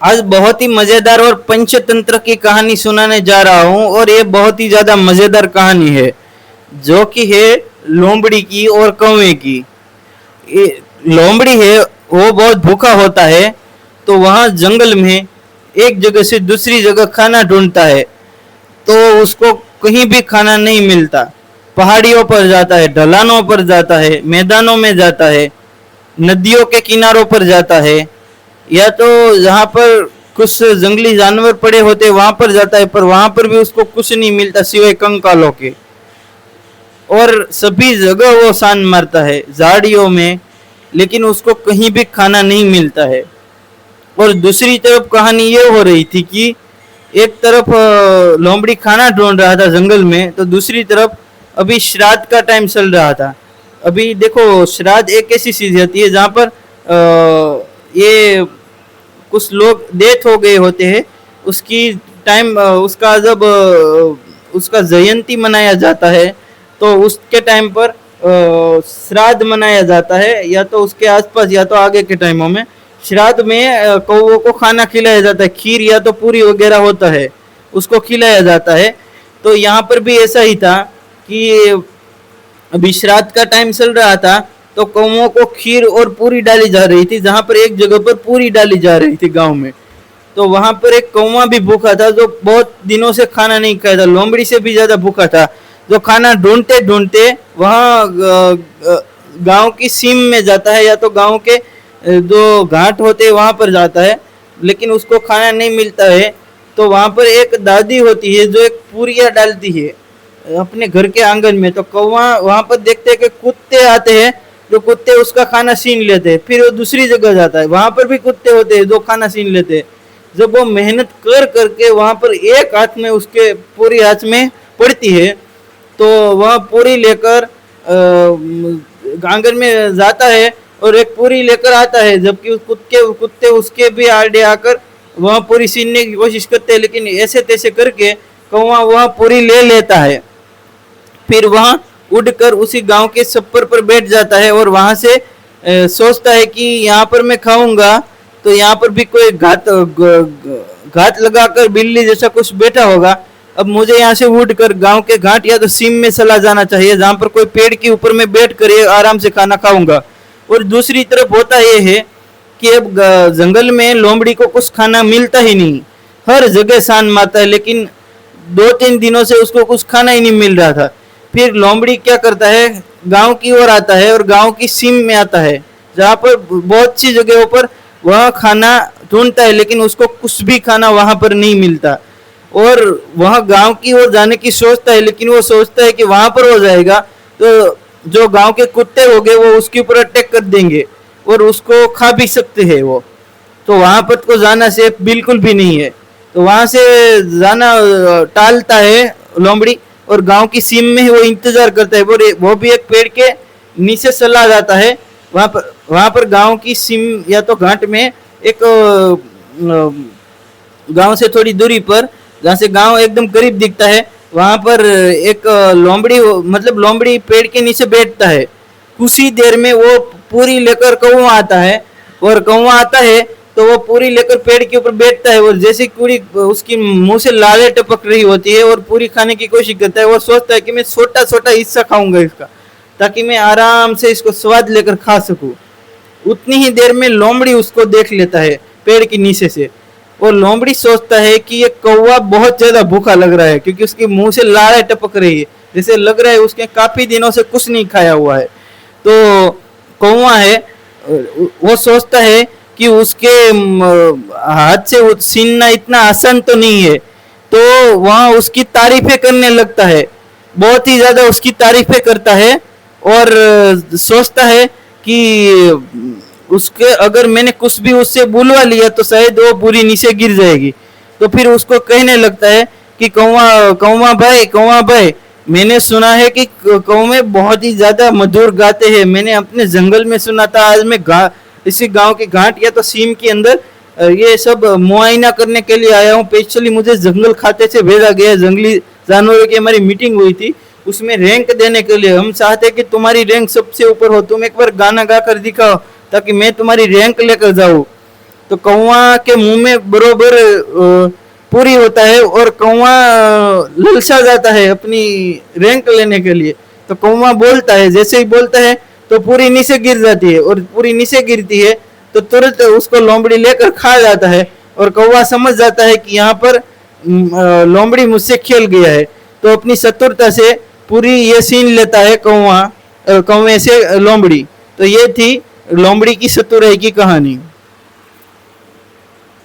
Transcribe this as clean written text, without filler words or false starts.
आज बहुत ही मजेदार और पंचतंत्र की कहानी सुनाने जा रहा हूँ और ये बहुत ही ज्यादा मजेदार कहानी है जो कि है लोमड़ी की और कौवे की। ये लोमड़ी है वो बहुत भूखा होता है तो वहाँ जंगल में एक जगह से दूसरी जगह खाना ढूंढता है तो उसको कहीं भी खाना नहीं मिलता। पहाड़ियों पर जाता है, ढलानों पर जाता है, मैदानों में जाता है, नदियों के किनारों पर जाता है या तो जहाँ पर कुछ जंगली जानवर पड़े होते वहां पर जाता है पर वहां पर भी उसको कुछ नहीं मिलता सिवाय कंकालों के। और सभी जगह वो सान मारता है झाड़ियों में लेकिन उसको कहीं भी खाना नहीं मिलता है। और दूसरी तरफ कहानी ये हो रही थी कि एक तरफ लोमड़ी खाना ढूंढ रहा था जंगल में तो दूसरी तरफ अभी श्राद्ध का टाइम चल रहा था। अभी देखो श्राद्ध एक ऐसी चीज होती है जहाँ पर ये कुछ लोग डेथ हो गए होते हैं उसकी टाइम उसका जब उसका जयंती मनाया जाता है तो उसके टाइम पर श्राद्ध मनाया जाता है या तो उसके आसपास या तो आगे के टाइमों में श्राद्ध में कौवों को खाना खिलाया जाता है, खीर या तो पूरी वगैरह होता है उसको खिलाया जाता है। तो यहाँ पर भी ऐसा ही था कि अभी श्राद्ध का टाइम चल रहा था तो कौवों को खीर और पूरी डाली जा रही थी जहाँ पर एक जगह पर पूरी डाली जा रही थी गांव में। तो वहां पर एक कौवा भी भूखा था जो बहुत दिनों से खाना नहीं खाया था, लोमड़ी से भी ज्यादा भूखा था जो खाना ढूंढते ढूंढते वहाँ गांव की सीम में जाता है या तो गांव के जो घाट होते हैं वहां पर जाता है लेकिन उसको खाना नहीं मिलता है। तो वहां पर एक दादी होती है जो एक पूरिया डालती है अपने घर के आंगन में। तो कौवा वहां पर देखते हैं कि कुत्ते आते हैं जो कुत्ते उसका खाना छीन लेते हैं, फिर वो दूसरी जगह जाता है वहां पर भी कुत्ते होते हैं जो खाना छीन लेते हैं। जब वो मेहनत कर करके वहां पर एक हाथ में उसके पूरी हाथ में पड़ती है तो वह पूरी लेकर आंगन में जाता है और एक पूरी लेकर आता है जबकि उस कुत्ते उसके भी आड़े आकर वह पूरी छीनने की कोशिश करते हैं लेकिन ऐसे तैसे करके कौवा वह पूरी ले लेता है। फिर वह उड़कर उसी गांव के छप्पर पर बैठ जाता है और वहां से सोचता है कि यहाँ पर मैं खाऊंगा तो यहाँ पर भी कोई घात लगाकर बिल्ली जैसा कुछ बैठा होगा। अब मुझे यहाँ से उड़कर गांव के घाट या तो सीम में चला जाना चाहिए जहाँ पर कोई पेड़ के ऊपर मैं बैठ कर आराम से खाना खाऊंगा। और दूसरी तरफ होता यह है कि अब जंगल में लोमड़ी को कुछ खाना मिलता ही नहीं, हर जगह सान मारता है लेकिन 2-3 दिनों से उसको कुछ खाना ही नहीं मिल रहा था। फिर लोमड़ी क्या करता है गांव की ओर आता है और गांव की सीम में आता है जहाँ पर बहुत सी जगहों पर वह खाना ढूंढता है लेकिन उसको कुछ भी खाना वहां पर नहीं मिलता। और वह गांव की ओर जाने की सोचता है लेकिन वो सोचता है कि वहां पर हो जाएगा तो जो गांव के कुत्ते हो गए वो उसके ऊपर अटैक कर देंगे और उसको खा भी सकते हैं वो। तो वहां पर को जाना सेफ बिल्कुल भी नहीं है। तो वहां से जाना टालता है लोमड़ी और गांव की सीम में वो इंतजार करता है। वो भी एक पेड़ के नीचे चला जाता है। वहां पर गांव की सीम या तो घाट में एक गांव से थोड़ी दूरी पर जहाँ से गांव एकदम करीब दिखता है वहां पर एक लोमड़ी मतलब लोमड़ी पेड़ के नीचे बैठता है। कुछ ही देर में वो पूरी लेकर कौवा आता है और कौवा आता है तो वो पूरी लेकर पेड़ के ऊपर बैठता है और जैसे पूरी उसकी मुंह से लालें टपक रही होती है और पूरी खाने की कोशिश करता है। वो सोचता है कि मैं छोटा छोटा हिस्सा खाऊंगा इसका ताकि मैं आराम से इसको स्वाद लेकर खा सकूं। उतनी ही देर में लोमड़ी उसको देख लेता है पेड़ के नीचे से और लोमड़ी सोचता है कि ये कौवा बहुत ज्यादा भूखा लग रहा है क्योंकि उसके मुंह से लालें टपक रही है, जैसे लग रहा है उसके काफी दिनों से कुछ नहीं खाया हुआ है। तो कौवा है वो सोचता है कि उसके हाथ से छीनना इतना आसान तो नहीं है तो वह उसकी तारीफें करने लगता है, बहुत ही ज्यादा उसकी तारीफें करता है और सोचता है कि उसके अगर मैंने कुछ भी उससे बुलवा लिया तो शायद वो पूरी नीचे गिर जाएगी। तो फिर उसको कहने लगता है कि कौवा भाई मैंने सुना है कि कौवे बहुत ही ज्यादा मधुर गाते हैं, मैंने अपने जंगल में सुना था, आज मैं इसी गांव के घाट या तो सीम के अंदर ये सब मुआयना करने के लिए आया हूँ। स्पेशली मुझे जंगल खाते से भेजा गया, जंगली जानवरों की हमारी मीटिंग हुई थी उसमें रैंक देने के लिए। हम चाहते हैं कि तुम्हारी रैंक सबसे ऊपर हो, तुम एक बार गाना गा कर दिखाओ ताकि मैं तुम्हारी रैंक लेकर जाऊँ। तो कौवा के मुंह में बरोबर पूरी होता है और कौवा ललचा जाता है अपनी रैंक लेने के लिए। तो कौवा बोलता है, जैसे ही बोलता है तो पूरी नीचे गिर जाती है, और पूरी नीचे गिरती है तो तुरंत उसको लोमड़ी लेकर खा जाता है, और कौवा समझ जाता है कि यहाँ पर लोमड़ी मुझसे खेल गया है। तो अपनी चतुरता से पूरी ये सीन लेता है कौवे से लोमड़ी। तो ये थी लोमड़ी की चतुराई की कहानी।